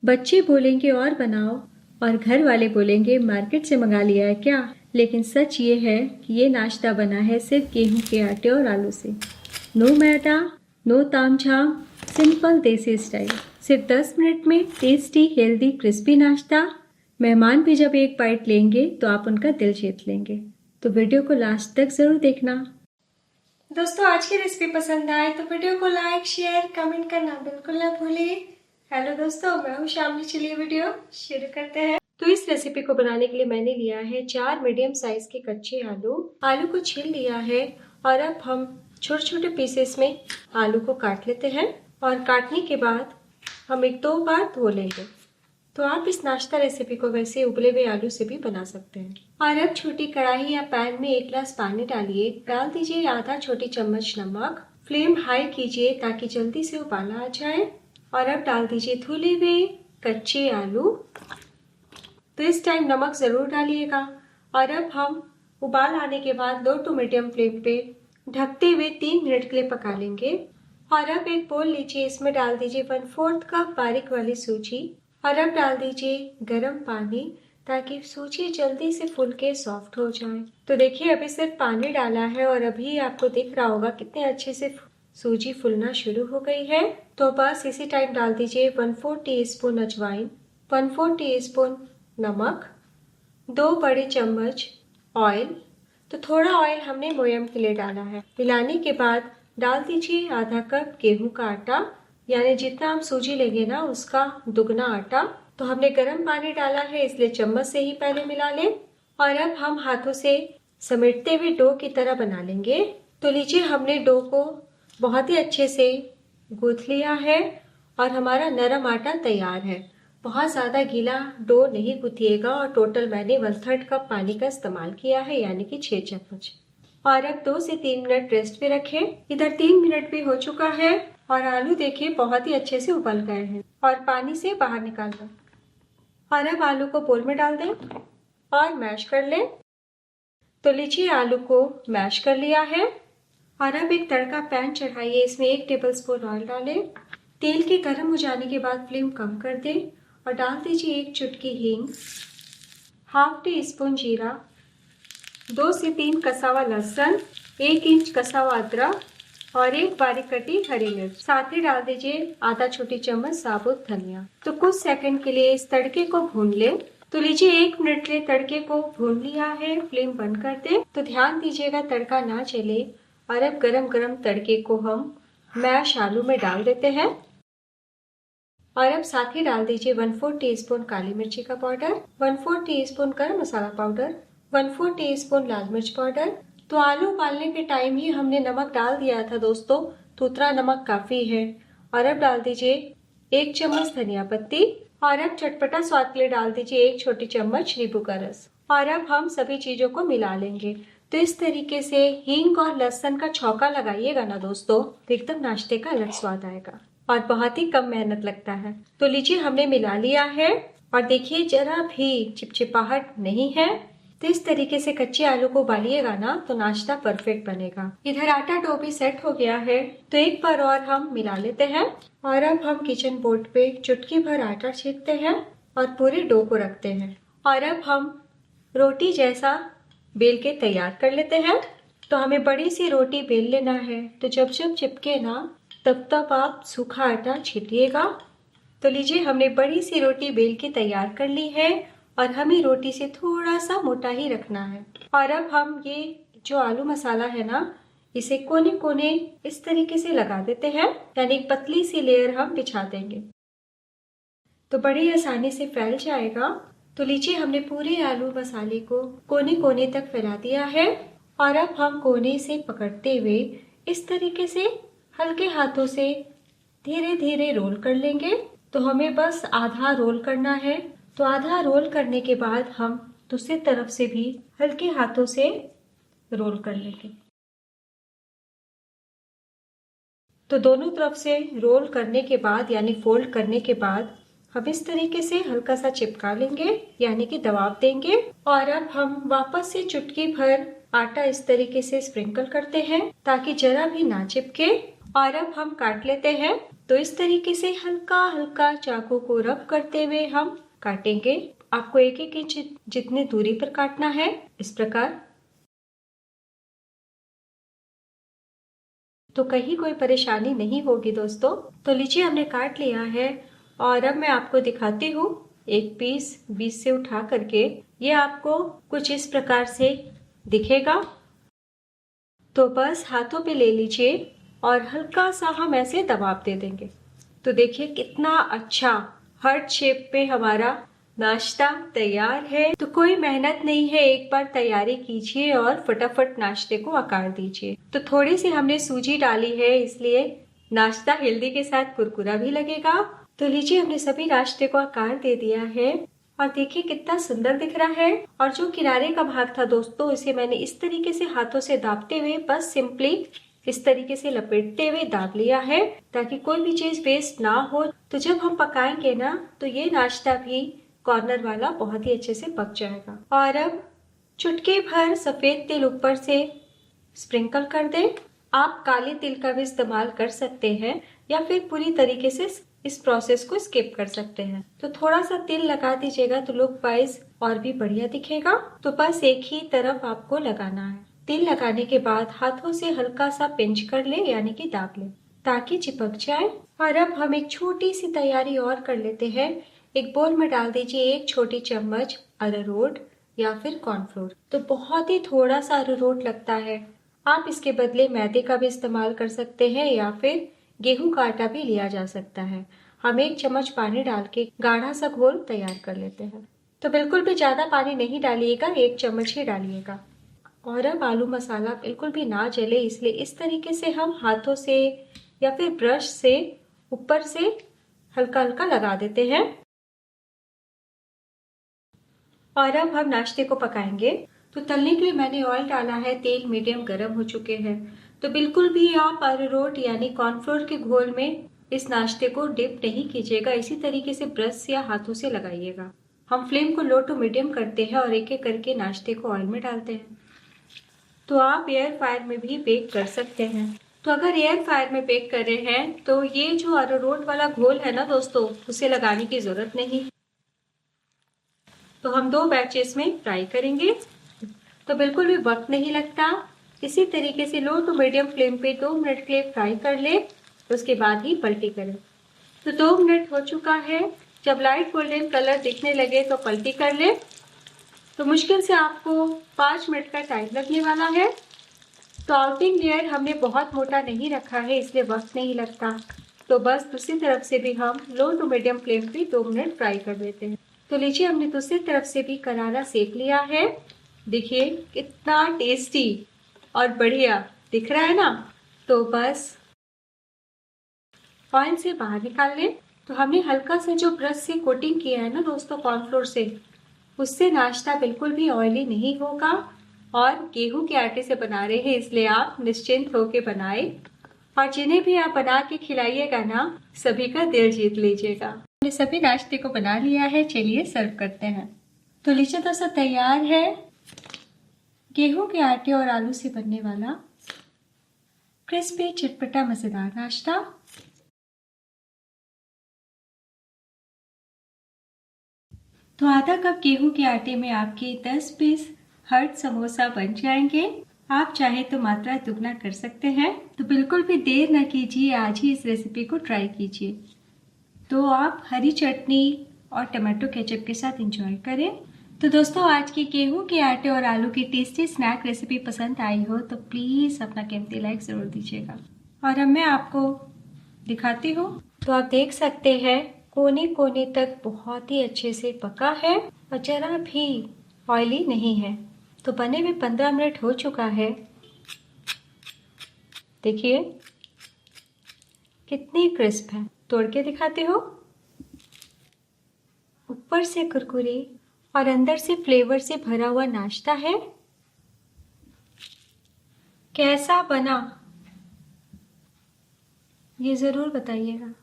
बच्चे बोलेंगे और बनाओ और घर वाले बोलेंगे मार्केट से मंगा लिया है क्या। लेकिन सच ये है कि ये नाश्ता बना है सिर्फ गेहूं के आटे और आलू से। नो मैदा, नो तामझाम, सिंपल देसी स्टाइल। सिर्फ 10 मिनट में टेस्टी हेल्दी क्रिस्पी नाश्ता। मेहमान भी जब एक बाइट लेंगे तो आप उनका दिल जीत लेंगे। तो वीडियो को लास्ट तक जरूर देखना। दोस्तों, आज की रेसिपी पसंद आए तो वीडियो को लाइक शेयर कमेंट करना बिल्कुल ना भूलिए। हेलो दोस्तों, मैं हूँ शामली। चलिए वीडियो शुरू करते हैं। तो इस रेसिपी को बनाने के लिए मैंने लिया है 4 मीडियम साइज के कच्चे आलू। आलू को छील लिया है और अब हम छोटे छोटे पीसेस में आलू को काट लेते हैं और काटने के बाद हम 1-2 बार धो लेंगे। तो आप इस नाश्ता रेसिपी को वैसे उबले हुए आलू से भी बना सकते हैं। और अब छोटी कढ़ाई या पैन में 1 गिलास पानी डालिए। डाल दीजिए आधा छोटी चम्मच नमक। फ्लेम हाई कीजिए ताकि जल्दी से उबाला आ जाए। और अब डाल दीजिए धुले हुए कच्चे आलू। तो इस टाइम नमक जरूर डालिएगा। और अब हम उबाल आने के बाद लो टू मीडियम फ्लेम पे ढकते हुए 3 मिनट के लिए पका लेंगे। और अब एक बोल लीजिए, इसमें डाल दीजिए 1/4 कप बारीक वाली सूजी। और अब डाल दीजिए गर्म पानी ताकि सूजी जल्दी से फूल के सॉफ्ट हो जाए। तो देखिए अभी सिर्फ पानी डाला है और अभी आपको दिख रहा होगा कितने अच्छे से सूजी फूलना शुरू हो गई है। तो बस इसी टाइम डाल दीजिए 1/4 टीस्पून अजवाइन, 1/4 टीस्पून नमक, 2 बड़े चम्मच ऑयल। तो थोड़ा ऑयल हमने मोयम के लिए डाला है। मिलाने के बाद डाल दीजिए आधा कप गेहूं का आटा, यानी जितना हम सूजी लेंगे ना उसका दुगना आटा। तो हमने गर्म पानी डाला है इसलिए चम्मच से ही पहले मिला लें। और अब हम हाथों से समेटते हुए डो की तरह बना लेंगे। तो लीजिए हमने डो को बहुत ही अच्छे से गूंथ लिया है और हमारा नरम आटा तैयार है। बहुत ज्यादा गीला डो नहीं गूंथिएगा। और टोटल मैंने 1/3 कप पानी का इस्तेमाल किया है, यानी कि 6 चम्मच। और अब 2 से 3 मिनट रेस्ट पे रखें। इधर 3 मिनट भी हो चुका है और आलू देखिए बहुत ही अच्छे से उबल गए हैं और पानी से बाहर निकाल दें। और अब आलू को बोल में डाल दें और मैश कर लें। तो लीजिए आलू को मैश कर लिया है। और अब एक तड़का पैन चढ़ाइए, इसमें 1 टेबलस्पून ऑयल डालें। तेल के गर्म हो जाने के बाद फ्लेम कम कर दें और डाल दीजिए 1 चुटकी हींग, 1/2 टीस्पून जीरा, 2 से 3 कसा हुआ लहसुन, 1 इंच कसा हुआ अदरक और 1 बारीक कटी हरी मिर्च। साथ ही डाल दीजिए आधा छोटी चम्मच साबुत धनिया। तो कुछ सेकंड के लिए इस तड़के को भून लें। तो लीजिए 1 मिनट के लिए तड़के को भून लिया है। फ्लेम बंद कर दें। तो ध्यान दीजिएगा तड़का ना चले। और अब गरम गरम तड़के को हम मैश आलू में डाल देते हैं। और अब साथ ही डाल दीजिए 1/4 टीस्पून काली मिर्ची का पाउडर, 1/4 टीस्पून गरम मसाला पाउडर, 1/4 टीस्पून लाल मिर्च पाउडर। तो आलू उबालने के टाइम ही हमने नमक डाल दिया था दोस्तों, तो उतना नमक काफी है। और अब डाल दीजिए 1 चम्मच धनिया पत्ती। और अब चटपटा स्वाद के लिए डाल दीजिए 1 छोटी चम्मच नींबू का रस। और अब हम सभी चीजों को मिला लेंगे। तो इस तरीके से हींग और लहसुन का छौंका लगाइएगा ना दोस्तों, तो एकदम नाश्ते का अलग स्वाद आएगा और बहुत ही कम मेहनत लगता है। तो लीजिए हमने मिला लिया है और देखिए जरा भी चिपचिपाहट नहीं है। तो इस तरीके से कच्चे आलू को उबालिएगा ना तो नाश्ता परफेक्ट बनेगा। इधर आटा डो भी सेट हो गया है, तो एक बार और हम मिला लेते हैं। और अब हम किचन बोर्ड पे चुटकी भर आटा छींटते हैं और पूरे डो को रखते हैं। और अब हम रोटी जैसा बेल के तैयार कर लेते हैं। तो हमें बड़ी सी रोटी बेल लेना है। तो जब जब चिपके ना तब तब आप सूखा आटा छीटिएगा। तो लीजिए हमने बड़ी सी रोटी बेल के तैयार कर ली है और हमें रोटी से थोड़ा सा मोटा ही रखना है। और अब हम ये जो आलू मसाला है ना, इसे कोने कोने इस तरीके से लगा देते हैं, यानी एक पतली सी लेयर हम बिछा देंगे तो बड़ी आसानी से फैल जाएगा। तो लीजिए हमने पूरे आलू मसाले को कोने कोने तक फैला दिया है। और अब हम कोने से पकड़ते हुए इस तरीके से हल्के हाथों से धीरे धीरे रोल कर लेंगे। तो हमें बस आधा रोल करना है। तो आधा रोल करने के बाद हम दूसरी तरफ से भी हल्के हाथों से रोल कर लेंगे। तो दोनों तरफ से रोल करने के बाद यानी फोल्ड करने के बाद हम इस तरीके से हल्का सा चिपका लेंगे, यानी कि दबाव देंगे। और अब हम वापस से चुटकी भर आटा इस तरीके से स्प्रिंकल करते हैं ताकि जरा भी ना चिपके। और अब हम काट लेते हैं। तो इस तरीके से हल्का हल्का चाकू को रब करते हुए हम काटेंगे। आपको 1-1 इंच जितनी दूरी पर काटना है, इस प्रकार। तो कहीं कोई परेशानी नहीं होगी दोस्तों। तो लीजिए हमने काट लिया है और अब मैं आपको दिखाती हूँ एक पीस बीच से उठा करके। ये आपको कुछ इस प्रकार से दिखेगा। तो बस हाथों पे ले लीजिए और हल्का सा हम ऐसे दबाव दे देंगे। तो देखिए कितना अच्छा हार्ट शेप पे हमारा नाश्ता तैयार है। तो कोई मेहनत नहीं है, एक बार तैयारी कीजिए और फटाफट नाश्ते को आकार दीजिए। तो थोड़ी सी हमने सूजी डाली है, इसलिए नाश्ता हेल्दी के साथ कुरकुरा भी लगेगा। तो लीजिए हमने सभी नाश्ते को आकार दे दिया है और देखिए कितना सुंदर दिख रहा है। और जो किनारे का भाग था दोस्तों, इसे मैंने इस तरीके से हाथों से दाबते हुए बस सिंपली इस तरीके से लपेटते हुए दाब लिया है, ताकि कोई भी चीज वेस्ट ना हो। तो जब हम पकाएंगे ना, तो ये नाश्ता भी कॉर्नर वाला बहुत ही अच्छे से पक जाएगा। और अब चुटकी भर सफेद तिल ऊपर से स्प्रिंकल कर दें। आप काले तिल का भी इस्तेमाल कर सकते हैं या फिर पूरी तरीके से इस प्रोसेस को स्किप कर सकते हैं। तो थोड़ा सा तिल लगा दीजिएगा तो लुक वाइज और भी बढ़िया दिखेगा। तो बस एक ही तरफ आपको लगाना है। तिल लगाने के बाद हाथों से हल्का सा पिंच कर ले, यानी कि दाब ले, ताकि चिपक जाए। और अब हम एक छोटी सी तैयारी और कर लेते हैं। एक बोल में डाल दीजिए 1 छोटी चम्मच अरारोट या फिर कॉर्नफ्लोर। तो बहुत ही थोड़ा सा अरारोट लगता है। आप इसके बदले मैदे का भी इस्तेमाल कर सकते हैं या फिर गेहूं का आटा भी लिया जा सकता है। हम 1 चम्मच पानी डाल के गाढ़ा सा घोल तैयार कर लेते हैं। तो बिल्कुल भी ज्यादा पानी नहीं डालिएगा, 1 चम्मच ही डालिएगा। और अब आलू मसाला बिल्कुल भी ना जले, इसलिए इस तरीके से हम हाथों से या फिर ब्रश से ऊपर से हल्का हल्का लगा देते हैं। और अब हम नाश्ते को पकाएंगे। तो तलने के लिए मैंने ऑयल डाला है, तेल मीडियम गर्म हो चुके हैं। तो बिल्कुल भी आप अरारोट यानी कॉर्नफ्लोर के घोल में इस नाश्ते को डिप नहीं कीजिएगा, इसी तरीके से ब्रश या हाथों से लगाइएगा। हम फ्लेम को लो टू मीडियम करते हैं और एक एक करके नाश्ते को ऑयल में डालते हैं। तो आप एयर फ्रायर में भी बेक कर सकते हैं। तो अगर एयर फ्रायर में बेक कर रहे हैं तो ये जो अरारोट वाला घोल है ना दोस्तों, उसे लगाने की जरूरत नहीं। तो हम 2 बैचेस में फ्राई करेंगे, तो बिल्कुल भी वक्त नहीं लगता। इसी तरीके से लो टू मीडियम फ्लेम पे 2 मिनट के लिए फ्राई कर ले, उसके बाद ही पलटी करें। तो 2 मिनट हो चुका है। जब लाइट गोल्डन कलर दिखने लगे तो पलटी कर ले। तो मुश्किल से आपको 5 मिनट का टाइम लगने वाला है। तो आउटिंग लेयर हमने बहुत मोटा नहीं रखा है, इसलिए वक्त नहीं लगता। तो बस दूसरी तरफ से भी हम लो टू मीडियम फ्लेम पे 2 मिनट फ्राई कर देते हैं। तो लीजिए हमने दूसरी तरफ से भी करारा सेक लिया है। देखिए कितना टेस्टी और बढ़िया दिख रहा है ना। तो बस ऑयल से बाहर निकाल लें। तो हमने हल्का सा जो ब्रश से कोटिंग किया है ना दोस्तों कॉर्नफ्लोर से, उससे नाश्ता बिल्कुल भी ऑयली नहीं होगा। और गेहूं के आटे से बना रहे हैं, इसलिए आप निश्चिंत होकर बनाए। और जिन्हें भी आप बना के खिलाइएगा ना, सभी का दिल जीत लीजिएगा। हमने सभी नाश्ते को बना लिया है, चलिए सर्व करते हैं। तो लीजिए दोस्तों तैयार है गेहूं के आटे और आलू से बनने वाला क्रिस्पी चटपटा मजेदार नाश्ता। तो आधा कप गेहूं के आटे में आपके 10 पीस हार्ट समोसा बन जाएंगे। आप चाहे तो मात्रा दुगना कर सकते हैं। तो बिल्कुल भी देर न कीजिए, आज ही इस रेसिपी को ट्राई कीजिए। तो आप हरी चटनी और टमाटो केचप के साथ एंजॉय करें। तो दोस्तों आज की गेहूं के आटे और आलू की टेस्टी स्नैक रेसिपी पसंद आई हो तो प्लीज अपना कीमती लाइक जरूर दीजिएगा। और अब मैं आपको दिखाती हूँ। तो आप देख सकते हैं कोने कोने तक बहुत ही अच्छे से पका है और जरा भी ऑयली नहीं है। तो बने हुए 15 मिनट हो चुका है। देखिए कितनी क्रिस्प है। तोड़ के दिखाते हो। ऊपर से कुरकुरे और अंदर से फ्लेवर से भरा हुआ नाश्ता है। कैसा बना ये जरूर बताइएगा।